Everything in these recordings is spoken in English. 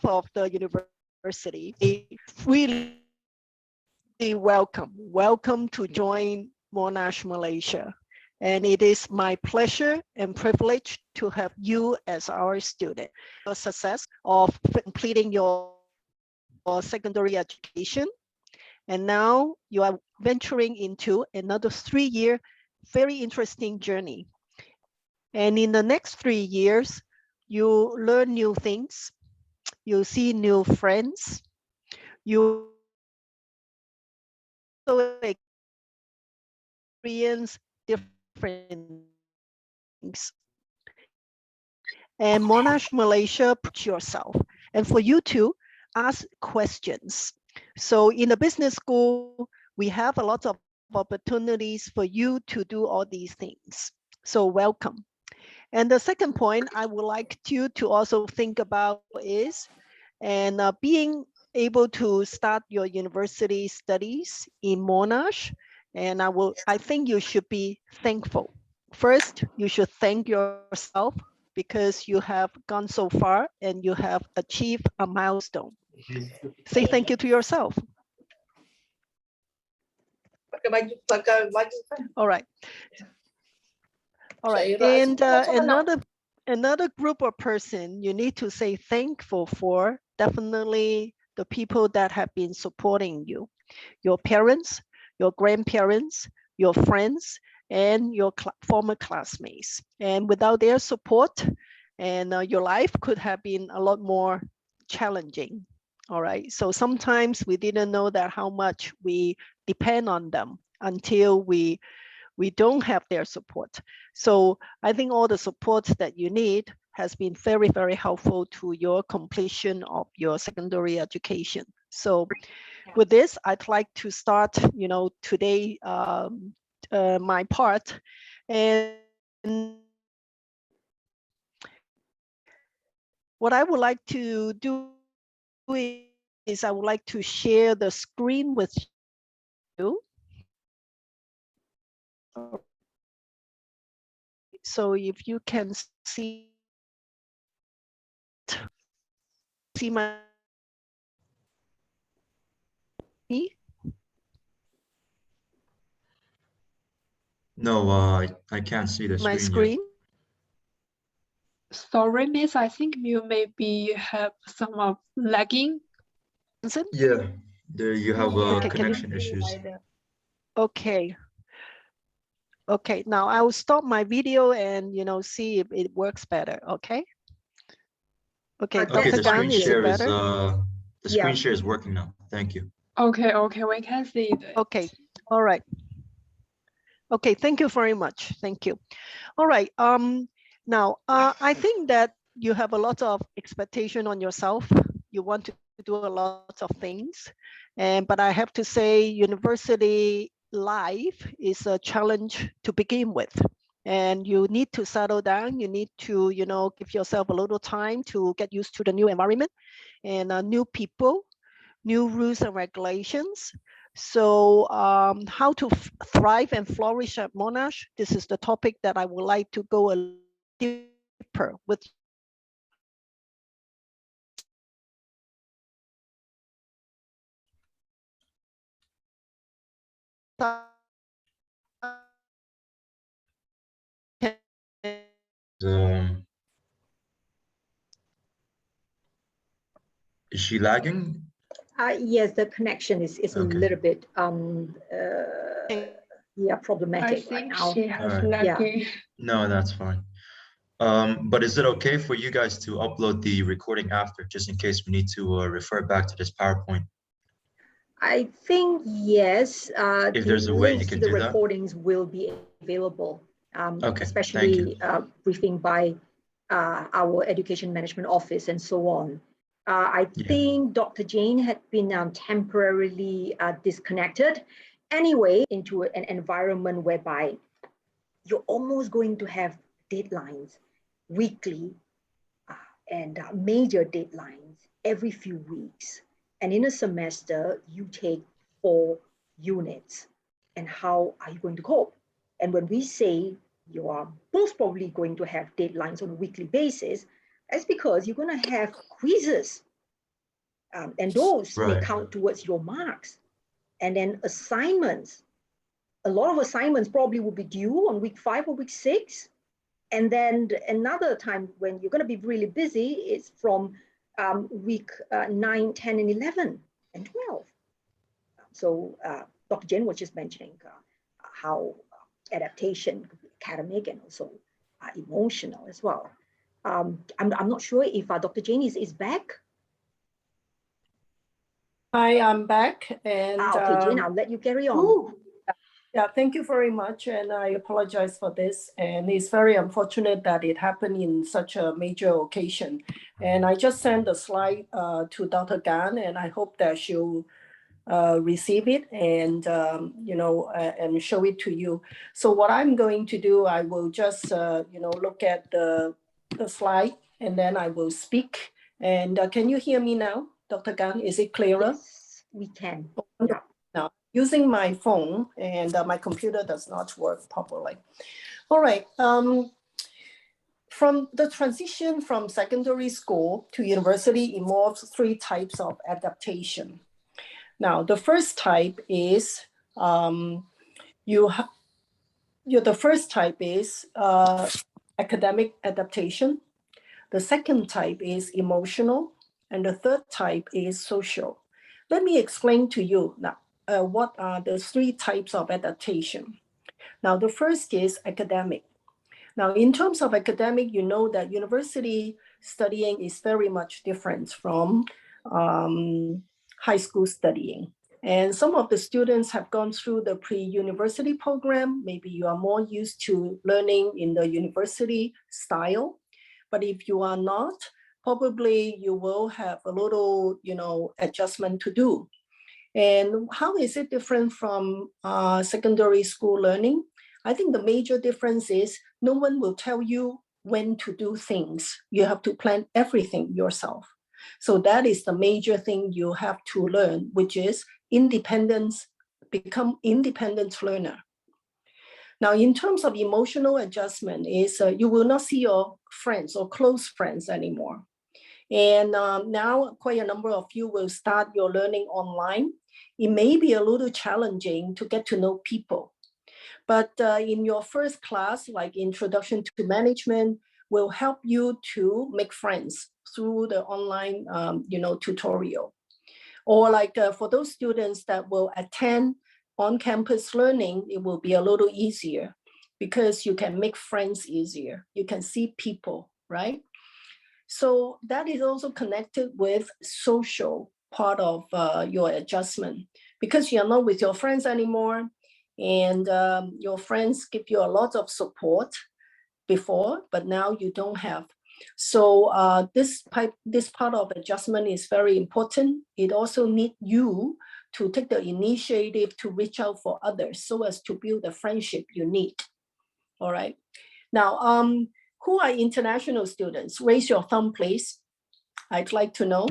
of the university, really welcome to join Monash Malaysia. And it is my pleasure and privilege to have you as our student. Your success of completing your secondary education. And now you are venturing into another 3-year, very interesting journey. And in the next 3 years, you learn new things, you see new friends, you experience different things. And Monash Malaysia, put yourself, and for you to ask questions. So in the business school, we have a lot of opportunities for you to do all these things. So welcome. And the second point I would like you to also think about is, and being able to start your university studies in Monash, and I think you should be thankful. First, you should thank yourself because you have gone so far and you have achieved a milestone. Say thank you to yourself. All right. All right. And another group of person you need to say thankful for, definitely the people that have been supporting you, your parents, your grandparents, your friends, and your former classmates. And without their support, and your life could have been a lot more challenging. All right. So sometimes we didn't know that how much we depend on them until we don't have their support. So I think all the support that you need has been very, very helpful to your completion of your secondary education. So with this, I'd like to start, today, my part. And what I would like to do is I would like to share the screen with you. So if you can see my No, I can't see the screen yet. Sorry, Miss. I think you maybe have some lagging. Yeah, there you have connection issues. Okay. Okay, now I will stop my video and see if it works better. Okay. Okay, Okay, Dr. Gan, is it better? The screen share is working now. Thank you. Okay, we can see it. Okay, all right. Okay, thank you very much. Thank you. All right. Now, I think that you have a lot of expectation on yourself. You want to do a lot of things, but I have to say, university life is a challenge to begin with, and you need to settle down. You need to, give yourself a little time to get used to the new environment and new people, new rules and regulations. So how to thrive and flourish at Monash, this is the topic that I would like to go a deeper with. Is she lagging? Yes, the connection is Okay. a little bit problematic I think right now. she has lagging. No, that's fine. But is it okay for you guys to upload the recording after, just in case we need to refer back to this PowerPoint? I think yes. If there's a way you can do that. The recordings will be available, Okay, especially briefing by our education management office and so on. I think Dr. Jane had been temporarily disconnected. Anyway, into an environment whereby you're almost going to have deadlines weekly and major deadlines every few weeks. And in a semester, you take 4 units. And how are you going to cope? And when we say you are most probably going to have deadlines on a weekly basis, that's because you're going to have quizzes And those may Right. count towards your marks. And then assignments, a lot of assignments probably will be due on week 5 or week 6. And then another time when you're going to be really busy is from week 9, 10, and 11, and 12. So Dr. Jane was just mentioning how adaptation could be academic and also emotional as well. I'm not sure if Dr. Jane is back. Hi, I'm back. And okay, Jane, I'll let you carry on. Ooh. Yeah, thank you very much. And I apologize for this. And it's very unfortunate that it happened in such a major occasion. And I just sent the slide to Dr. Gan, and I hope that she'll receive it and, and show it to you. So what I'm going to do, I will just, look at the slide, and then I will speak. And can you hear me now, Dr. Gan? Is it clearer? Yes, we can. Yeah. Now, using my phone, and my computer does not work properly. All right. From the transition from secondary school to university involves 3 types of adaptation. Now, the first type is academic adaptation. The second type is emotional, and the third type is social. Let me explain to you now what are the 3 types of adaptation. Now, the first is academic. Now, in terms of academic, you know that university studying is very much different from high school studying. And some of the students have gone through the pre-university program. Maybe you are more used to learning in the university style. But if you are not, probably you will have a little, adjustment to do. And how is it different from secondary school learning? I think the major difference is no one will tell you when to do things. You have to plan everything yourself. So that is the major thing you have to learn, which is independence, become independent learner. Now, in terms of emotional adjustment is you will not see your friends or close friends anymore. And now quite a number of you will start your learning online. It may be a little challenging to get to know people. But in your first class, like Introduction to Management, will help you to make friends through the online, tutorial. Or like for those students that will attend on-campus learning, it will be a little easier because you can make friends easier. You can see people, right? So that is also connected with social part of your adjustment because you're not with your friends anymore. And your friends give you a lot of support before, but now you don't have. So this part of adjustment is very important. It also needs you to take the initiative to reach out for others so as to build the friendship you need. All right. Now, who are international students? Raise your thumb, please. I'd like to know.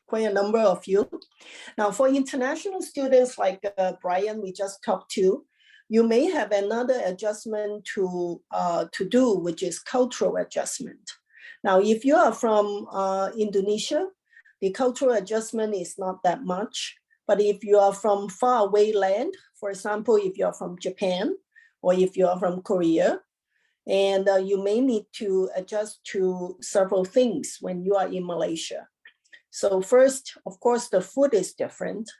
Quite a number of you. Now, for international students like Brian, we just talked to, you may have another adjustment to do, which is cultural adjustment. Now, if you are from Indonesia, the cultural adjustment is not that much. But if you are from far away land, for example, if you are from Japan, or if you are from Korea, and you may need to adjust to several things when you are in Malaysia. So first, of course, the food is different.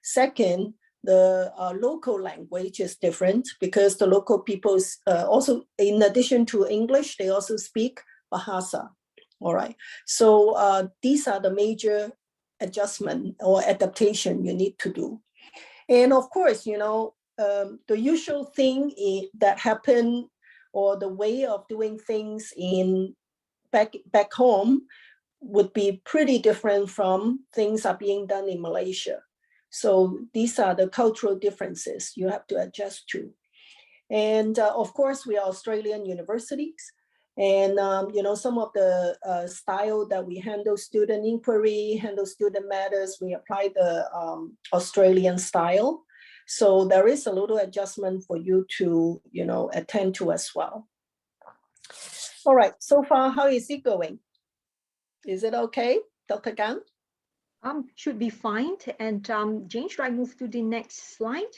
Second, the local language is different because the local people also, in addition to English, they also speak Bahasa. All right. So these are the major adjustment or adaptation you need to do. And of course, the usual thing that happen or the way of doing things in back home would be pretty different from things are being done in Malaysia. So these are the cultural differences you have to adjust to. And of course, we are Australian universities. And, some of the style that we handle student inquiry, handle student matters, we apply the Australian style. So there is a little adjustment for you to, attend to as well. All right, so far, how is it going? Is it okay, Dr. Gan? Should be fine. And Jane, should I move to the next slide?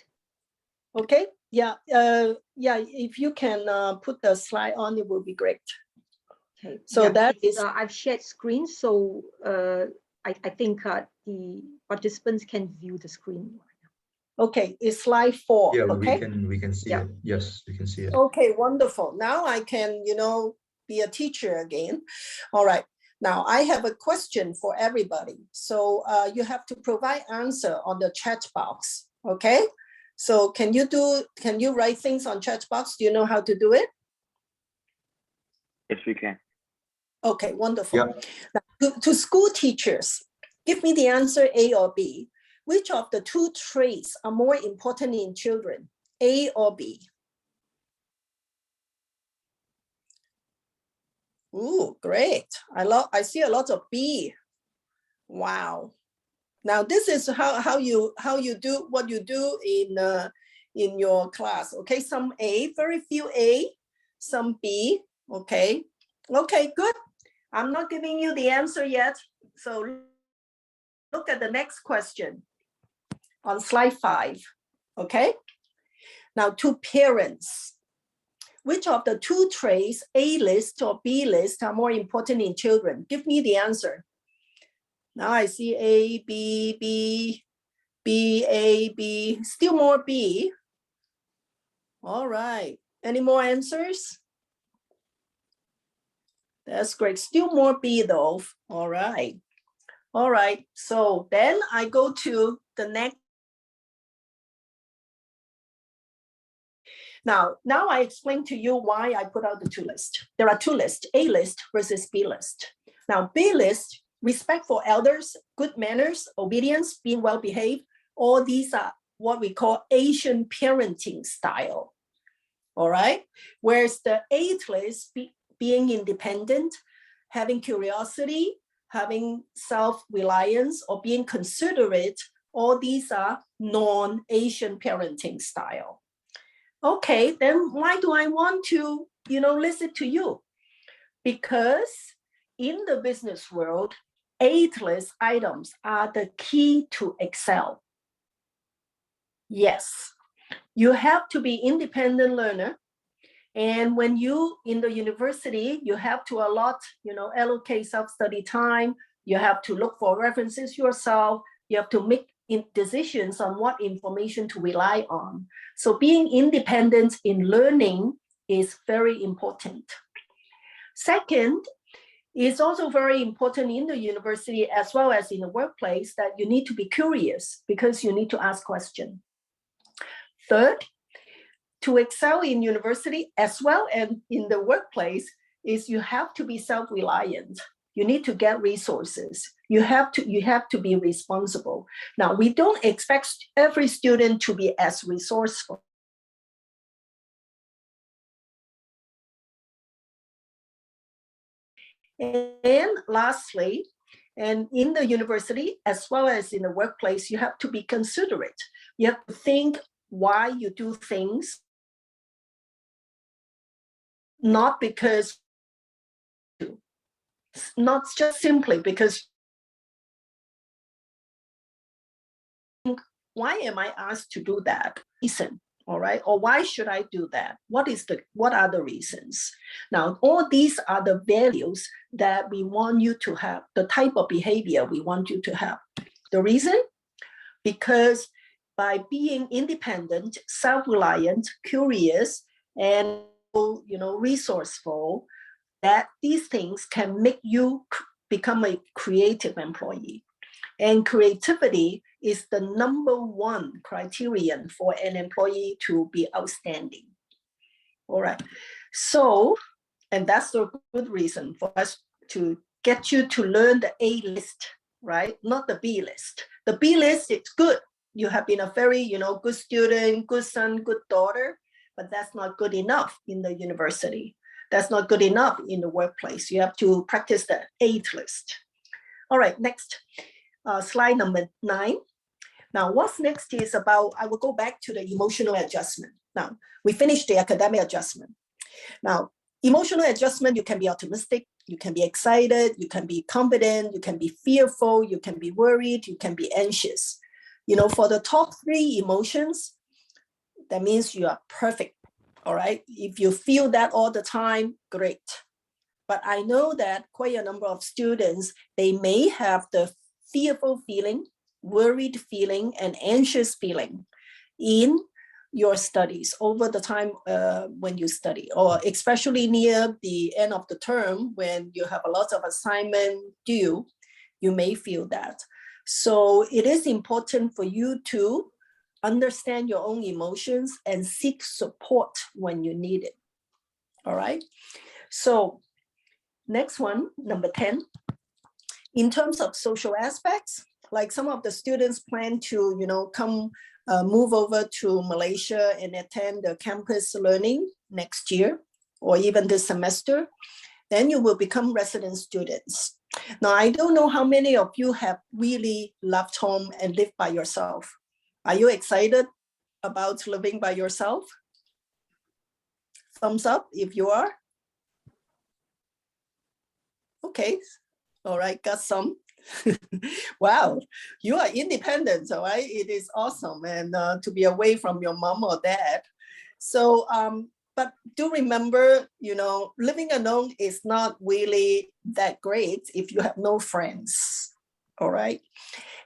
Okay, yeah, if you can put the slide on, it will be great. Okay, so yeah, that is, I've shared screen, so I think the participants can view the screen. okay, it's slide 4. Yeah, okay, we can see Yeah. it. Yes, we can see it. okay, wonderful. Now I can, be a teacher again. All right. Now I have a question for everybody. So you have to provide answer on the chat box. Okay. So can you write things on chat box? Do you know how to do it? Yes, we can. Okay, wonderful. Yeah. Now, to school teachers, give me the answer A or B. Which of the 2 traits are more important in children, A or B? Ooh, great. I see a lot of B. Wow. Now this is how you do what you do in your class. Okay, some A, very few A, some B. Okay. Okay, good. I'm not giving you the answer yet. So look at the next question on slide 5. Okay. Now to parents. Which of the 2 traits, A list or B list, are more important in children? Give me the answer. Now I see A, B, B, B, A, B, still more B. All right. Any more answers? That's great. Still more B though. All right. All right. So then I go to the next. Now I explain to you why I put out the 2 lists. There are 2 lists, A list versus B list. Now B list, respect for elders, good manners, obedience, being well behaved. All these are what we call Asian parenting style. All right. Whereas the A list, being independent, having curiosity, having self-reliance, or being considerate, all these are non-Asian parenting style. Okay, then why do I want to, listen to you? Because in the business world, A list items are the key to excel. Yes, you have to be independent learner. And when you in the university, you have to allocate self-study time. You have to look for references yourself. You have to make decisions on what information to rely on. So being independent in learning is very important. Second, it's also very important in the university as well as in the workplace that you need to be curious because you need to ask questions. Third, to excel in university as well as in the workplace is you have to be self-reliant. You need to get resources. You have to be responsible. Now, we don't expect every student to be as resourceful. And lastly, and in the university as well as in the workplace, you have to be considerate. You have to think why you do things, not just simply because why am I asked to do that? Reason, all right? Or why should I do that? What are the reasons? Now, all these are the values that we want you to have, the type of behavior we want you to have. The reason? Because by being independent, self-reliant, curious, and resourceful, that these things can make you become a creative employee. And creativity is the #1 criterion for an employee to be outstanding. All right. So, and that's the good reason for us to get you to learn the A list, right? Not the B list. The B list, it's good. You have been a very, good student, good son, good daughter, but that's not good enough in the university. That's not good enough in the workplace. You have to practice the A list. All right, next. Slide number 9. Now, what's next is about, I will go back to the emotional adjustment. Now, we finished the academic adjustment. Now, emotional adjustment, you can be optimistic, You can be excited, you can be confident, you can be fearful, you can be worried, you can be anxious. You know, for the top 3 emotions, that means you are perfect, all right? If you feel that all the time, great. But I know that quite a number of students, they may have the fearful feeling, worried feeling, and anxious feeling in your studies over the time when you study, or especially near the end of the term when you have a lot of assignment due, you may feel that. So it is important for you to understand your own emotions and seek support when you need it. All right. So next one, number 10, in terms of social aspects, like some of the students plan to, you know, come move over to Malaysia and attend the campus learning next year, or even this semester, then you will become resident students. Now, I don't know how many of you have really left home and lived by yourself. Are you excited about living by yourself? Thumbs up if you are. Okay, all right, got some. Wow, you are independent, all right? It is awesome, and to be away from your mom or dad. So, but do remember, you know, living alone is not really that great if you have no friends, all right?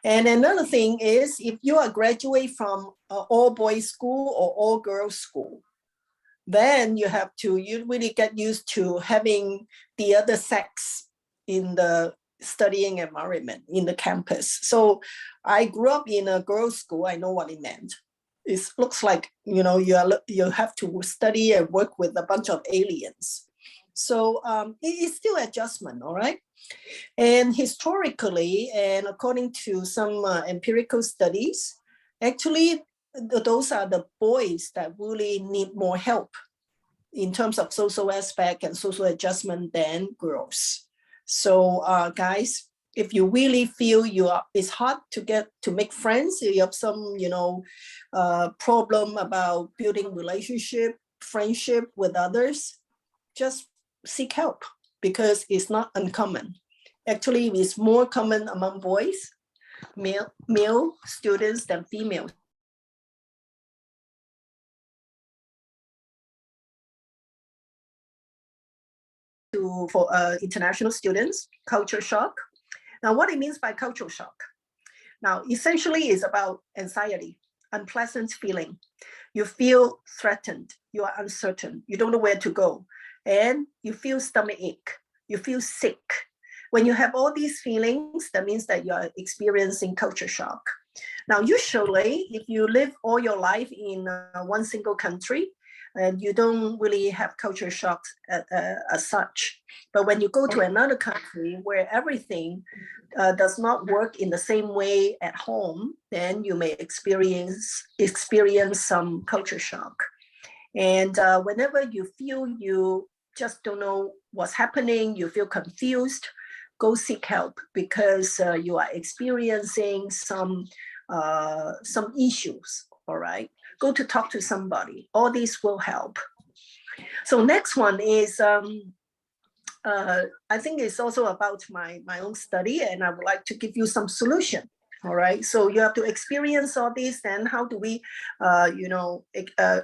And another thing is, if you are graduate from an all-boys school or all-girls school, then you really get used to having the other sex in the studying environment in the campus. So I grew up in a girls' school. I know what it meant. It looks like, you know, you have to study and work with a bunch of aliens. So it is still adjustment, all right? And historically, and according to some empirical studies, actually, those are the boys that really need more help in terms of social aspect and social adjustment than girls. So guys, if you really feel it's hard to make friends, you have some, you know, problem about building relationship, friendship with others, just seek help, because it's not uncommon. Actually, it's more common among boys, male students than female. For international students, culture shock. Now, what it means by culture shock? Now, essentially, it's about anxiety, unpleasant feeling. You feel threatened, you are uncertain, you don't know where to go, and you feel stomach ache, you feel sick. When you have all these feelings, that means that you are experiencing culture shock. Now, usually, if you live all your life in one single country, and you don't really have culture shocks as such. But when you go to another country where everything does not work in the same way at home, then you may experience some culture shock. And whenever you feel you just don't know what's happening, you feel confused, go seek help, because you are experiencing some issues, all right? Go to talk to somebody. All these will help. So next one is, I think it's also about my own study, and I would like to give you some solution. All right, so you have to experience all these, then how do we,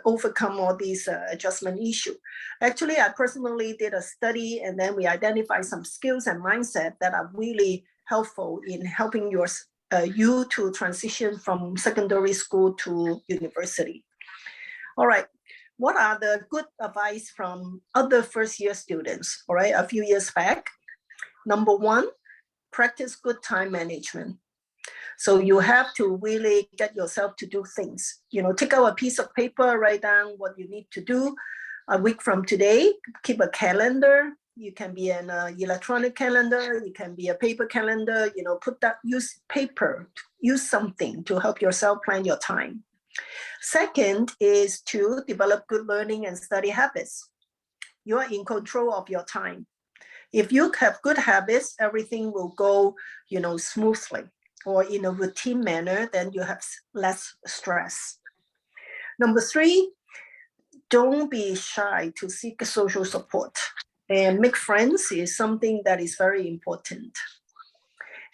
overcome all these adjustment issue? Actually, I personally did a study, and then we identified some skills and mindset that are really helpful in helping you to transition from secondary school to university. All right, what are the good advice from other first-year students, all right, a few years back? Number one, practice good time management. So you have to really get yourself to do things. You know, take out a piece of paper, write down what you need to do a week from today, keep a calendar. You can be an electronic calendar, you can be a paper calendar, you know, use paper, use something to help yourself plan your time. Second is to develop good learning and study habits. You are in control of your time. If you have good habits, everything will go, you know, smoothly, or in a routine manner, then you have less stress. Number three, don't be shy to seek social support. And make friends is something that is very important.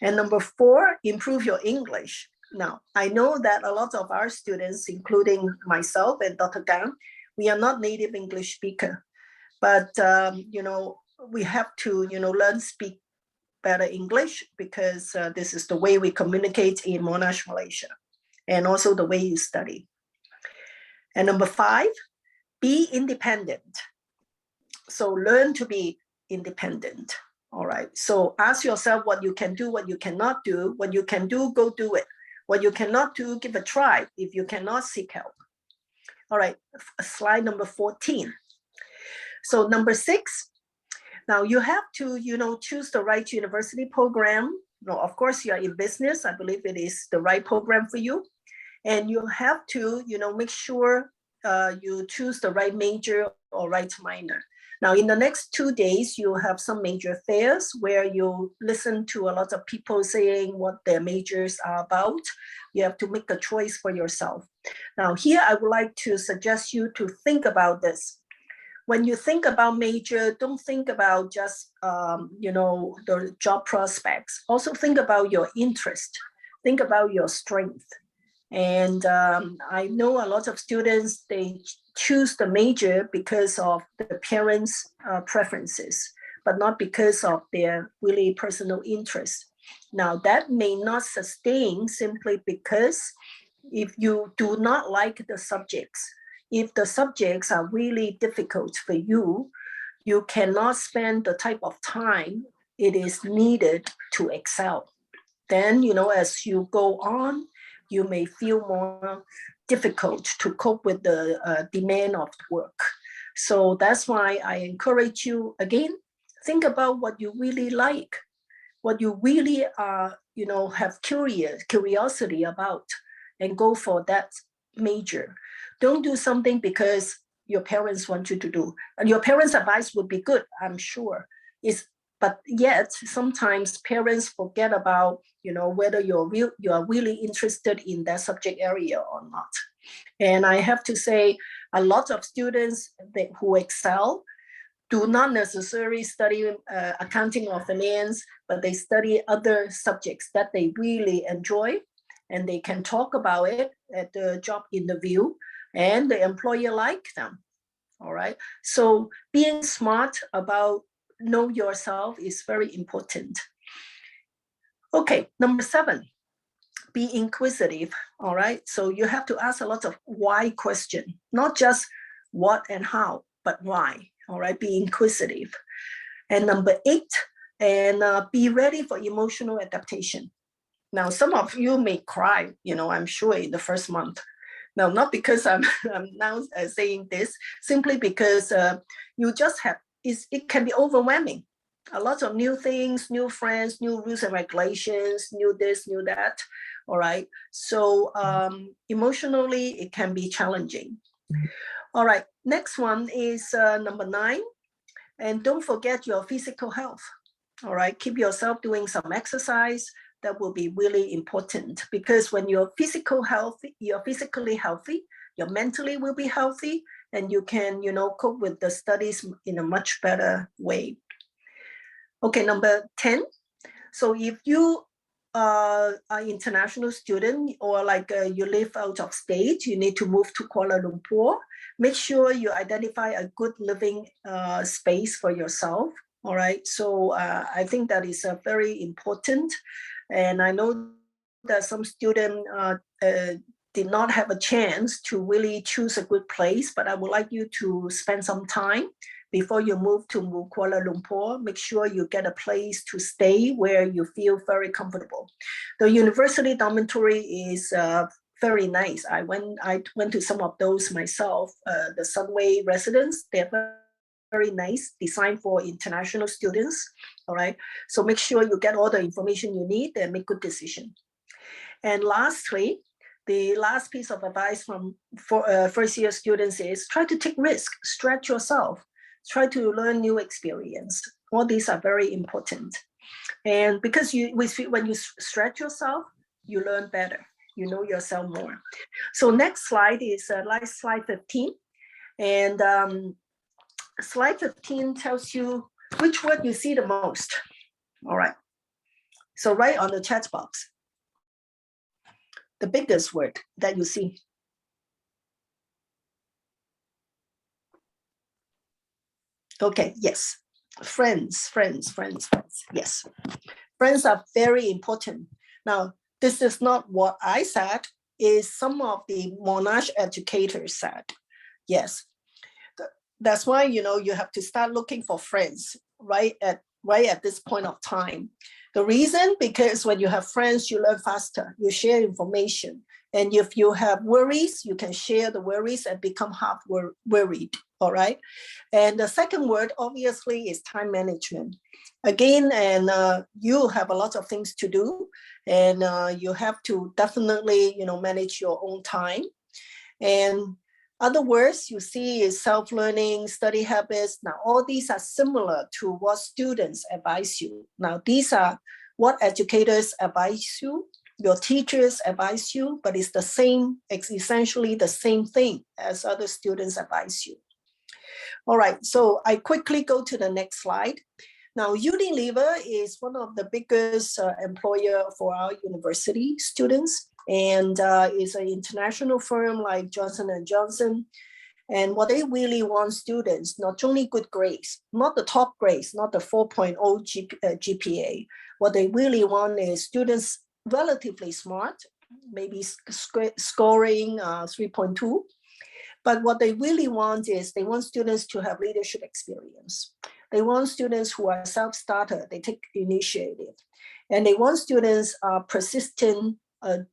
And number 4, improve your English. Now, I know that a lot of our students, including myself and Dr. Gang, we are not native English speaker, but we have to, learn speak better English, because this is the way we communicate in Monash, Malaysia, and also the way you study. And number 5, be independent. So learn to be independent. All right. So ask yourself what you can do, what you cannot do. What you can do, go do it. What you cannot do, give a try. If you cannot, seek help. All right. Slide number 14. So number 6. Now you have to, choose the right university program. Now, of course, you are in business. I believe it is the right program for you. And you have to, make sure you choose the right major or right minor. Now, in the next 2 days, you have some major fairs where you listen to a lot of people saying what their majors are about. You have to make a choice for yourself. Now, here I would like to suggest you to think about this. When you think about major, don't think about just, the job prospects. Also think about your interest. Think about your strength. And I know a lot of students, they choose the major because of the parents' preferences, but not because of their really personal interest. Now, that may not sustain simply because if you do not like the subjects, if the subjects are really difficult for you, you cannot spend the type of time it is needed to excel. Then, as you go on, you may feel more difficult to cope with the demand of work. So that's why I encourage you, again, think about what you really like, what you really have curiosity about, and go for that major. Don't do something because your parents want you to do. And your parents' advice would be good, I'm sure. But yet, sometimes parents forget about, whether you are really interested in that subject area or not. And I have to say, a lot of students who excel do not necessarily study accounting or finance, but they study other subjects that they really enjoy, and they can talk about it at the job interview, and the employer like them. All right. So being smart about know yourself is very important. Okay, number 7, be inquisitive. All right. So you have to ask a lot of why question, not just what and how, but why. All right. Be inquisitive. And number 8, and be ready for emotional adaptation. Now, some of you may cry, I'm sure in the first month. Now, not because I'm now saying this, simply because you just have, it can be overwhelming. A lot of new things, new friends, new rules and regulations, new this, new that. All right. So emotionally, it can be challenging. All right. Next one is number 9. And don't forget your physical health. All right. Keep yourself doing some exercise. That will be really important, because when you're physically healthy, your mentally will be healthy, and you can, cope with the studies in a much better way. Okay, number 10. So if you are an international student, or like you live out of state, you need to move to Kuala Lumpur, make sure you identify a good living space for yourself. All right. So I think that is very important. And I know that some students did not have a chance to really choose a good place, but I would like you to spend some time before you move to Kuala Lumpur. Make sure you get a place to stay where you feel very comfortable. The university dormitory is very nice. I went to some of those myself. The Sunway residence, they're very nice, designed for international students. All right. So make sure you get all the information you need and make good decision. And lastly, the last piece of advice for first year students is try to take risk, stretch yourself, try to learn new experience. All these are very important. And because when you stretch yourself, you learn better, you know yourself more. So next slide is slide 15. And slide 15 tells you which word you see the most. All right. So write on the chat box the biggest word that you see. Okay, yes. Friends. Yes. Friends are very important. Now, this is not what I said, is some of the Monash educators said. Yes. That's why, you know, you have to start looking for friends right at this point of time. The reason, because when you have friends, you learn faster, you share information. And if you have worries, you can share the worries and become half worried, all right? And the second word, obviously, is time management. Again, and you have a lot of things to do, and you have to definitely, you know, manage your own time. And other words you see is self-learning, study habits. Now, all these are similar to what students advise you. Now, these are what educators advise you, your teachers advise you, but it's the same, it's essentially the same thing as other students advise you. All right, so I quickly go to the next slide. Now, Unilever is one of the biggest employer for our university students, and is an international firm like Johnson & Johnson. And what they really want students, not only good grades, not the top grades, not the 4.0 GPA. What they really want is students relatively smart, maybe scoring 3.2. But what they really want is they want students to have leadership experience. They want students who are self-starter, they take initiative. And they want students persistent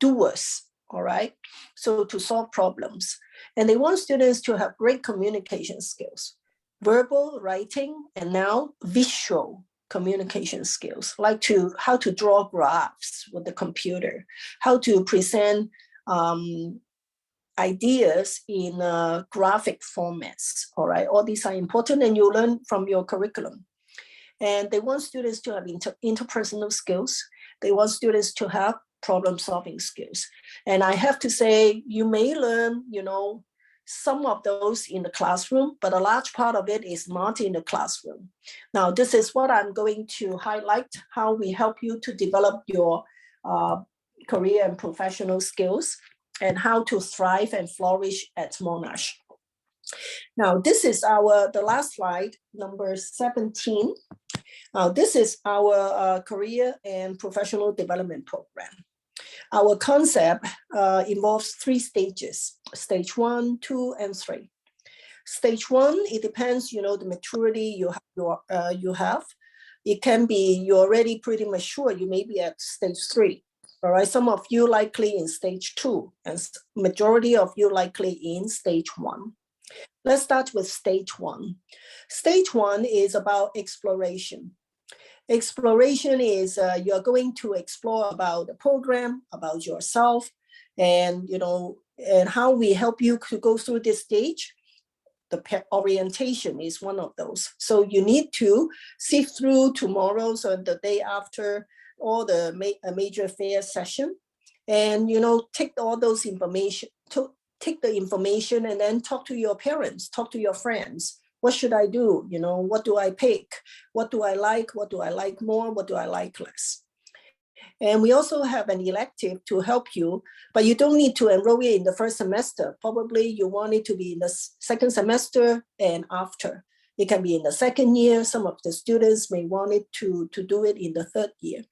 doers, all right? So to solve problems. And they want students to have great communication skills, verbal, writing, and now visual communication skills, like how to draw graphs with the computer, how to present ideas in graphic formats, all right? All these are important and you learn from your curriculum. And they want students to have interpersonal skills. They want students to have problem-solving skills. And I have to say, you may learn, you know, some of those in the classroom, but a large part of it is not in the classroom. Now, this is what I'm going to highlight, how we help you to develop your career and professional skills, and how to thrive and flourish at Monash. Now, this is the last slide, number 17. This is our career and professional development program. Our concept involves 3 stages, stage 1, 2, and 3. Stage 1, it depends, you know, the maturity you have. It can be, you're already pretty mature, you may be at stage 3. All right, some of you likely in stage 2, and majority of you likely in stage 1. Let's start with stage 1. Stage 1 is about exploration. Exploration is you're going to explore about the program, about yourself, and you know, and how we help you to go through this stage. The orientation is one of those. So you need to sift through tomorrow's or the day after all the major fair session, and you know, take all those information, take the information and then talk to your parents, talk to your friends. What should I do? You know, what do I pick? What do I like? What do I like more? What do I like less? And we also have an elective to help you, but you don't need to enroll it in the first semester. Probably you want it to be in the second semester and after. It can be in the second year. Some of the students may want it to do it in the 3rd year.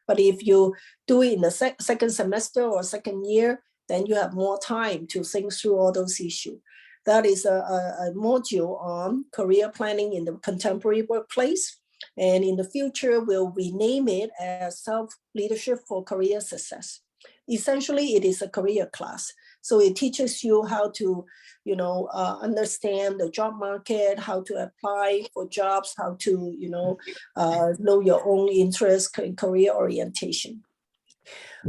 But if you do it in the second semester or second year, then you have more time to think through all those issues. That is a module on career planning in the contemporary workplace. And in the future, we'll rename it as Self-Leadership for Career Success. Essentially, it is a career class. So it teaches you how to, you know, understand the job market, how to apply for jobs, how to, you know your own interest in career orientation.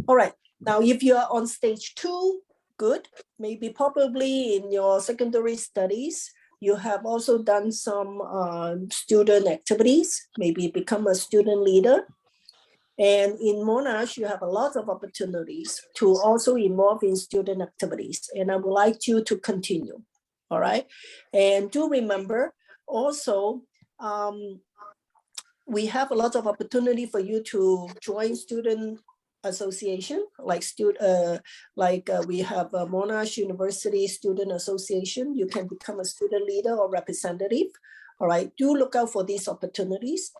All right. Now, if you are on stage 2, good. Maybe probably in your secondary studies, you have also done some student activities, maybe become a student leader. And in Monash, you have a lot of opportunities to also involve in student activities. And I would like you to continue, all right? And do remember, Also, we have a lot of opportunity for you to join student association, like we have a Monash University Student Association. You can become a student leader or representative. All right, do look out for these opportunities.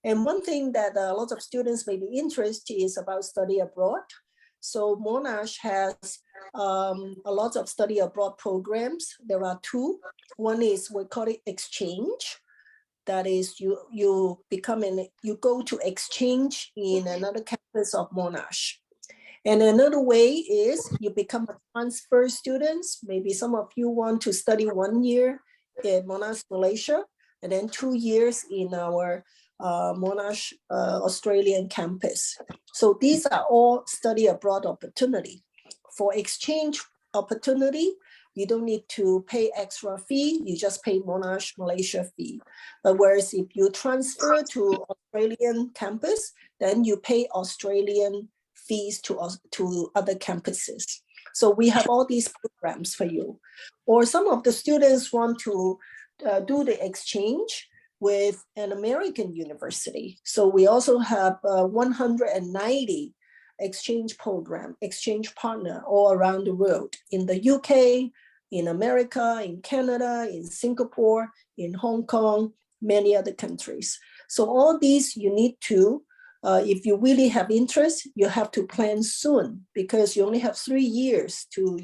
And one thing that a lot of students may be interested is about study abroad. So Monash has a lot of study abroad programs. There are two. One is, we call it exchange. That is, you go to exchange in another campus of Monash. And another way is you become a transfer student. Maybe some of you want to study 1 year in Monash, Malaysia, and then 2 years in our Monash Australian campus. So these are all study abroad opportunity. For exchange opportunity, you don't need to pay extra fee, you just pay Monash Malaysia fee. But whereas if you transfer to Australian campus, then you pay Australian fees to other campuses. So we have all these programs for you. Or some of the students want to do the exchange with an American university. So we also have 190 exchange program, exchange partner all around the world, in the UK, in America, in Canada, in Singapore, in Hong Kong, many other countries. So all these you need to, if you really have interest, you have to plan soon, because you only have 3 years to,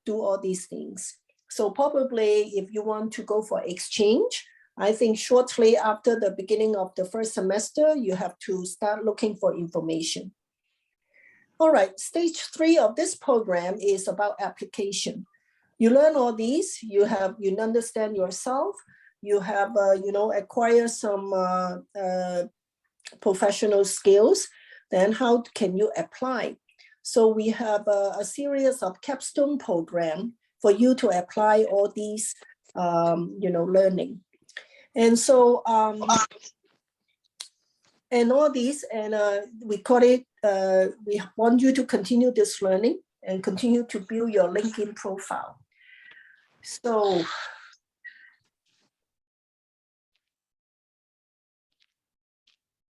do all these things. So probably if you want to go for exchange, I think shortly after the beginning of the first semester, you have to start looking for information. All right, stage 3 of this program is about application. You learn all these, you understand yourself, you have, acquire some professional skills, then how can you apply? So we have a series of capstone program for you to apply all these, learning. And so, and all these, and we call it, we want you to continue this learning and continue to build your LinkedIn profile. So,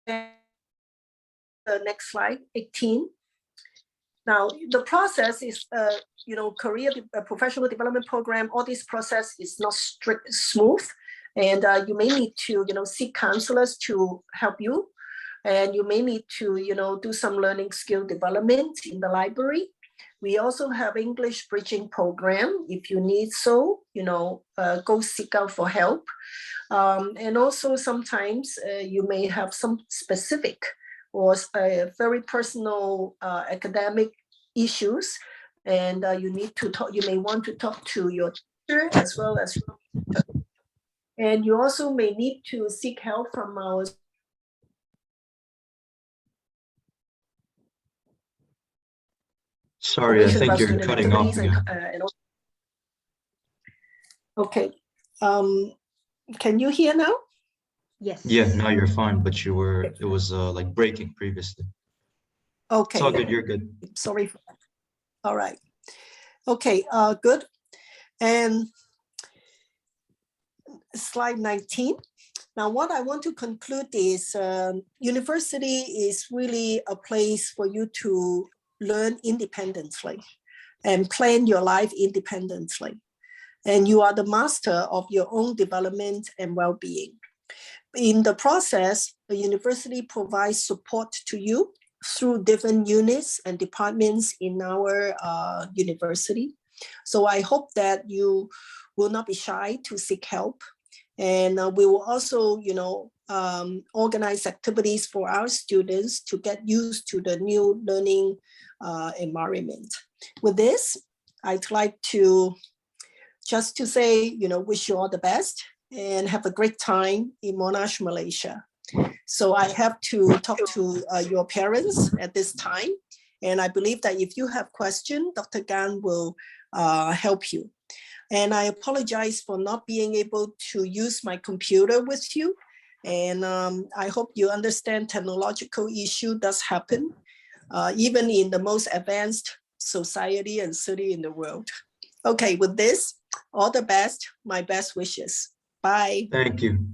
the next slide, 18. Now, the process is, career professional development program, all this process is not smooth. And you may need to, seek counselors to help you. And you may need to, do some learning skill development in the library. We also have English bridging program. If you need so, go seek out for help. And also sometimes you may have some specific or very personal academic issues. And you may want to talk to your teacher as well as. And you also may need to seek help from our. Sorry, I think you're cutting off again. Okay. Can you hear now? Yes. Yeah, now you're fine, but it was like breaking previously. Okay. It's all good, you're good. Sorry for that. All right. Okay, good. And slide 19. Now, what I want to conclude is university is really a place for you to learn independently and plan your life independently. And you are the master of your own development and well-being. In the process, the university provides support to you through different units and departments in our university. So I hope that you will not be shy to seek help. And we will also, organize activities for our students to get used to the new learning environment. With this, I'd like to just to say, wish you all the best and have a great time in Monash, Malaysia. So I have to talk to your parents at this time. And I believe that if you have questions, Dr. Gan will help you. And I apologize for not being able to use my computer with you. And I hope you understand technological issue does happen, even in the most advanced society and city in the world. Okay, with this, all the best, my best wishes. Bye. Bye. Thank you.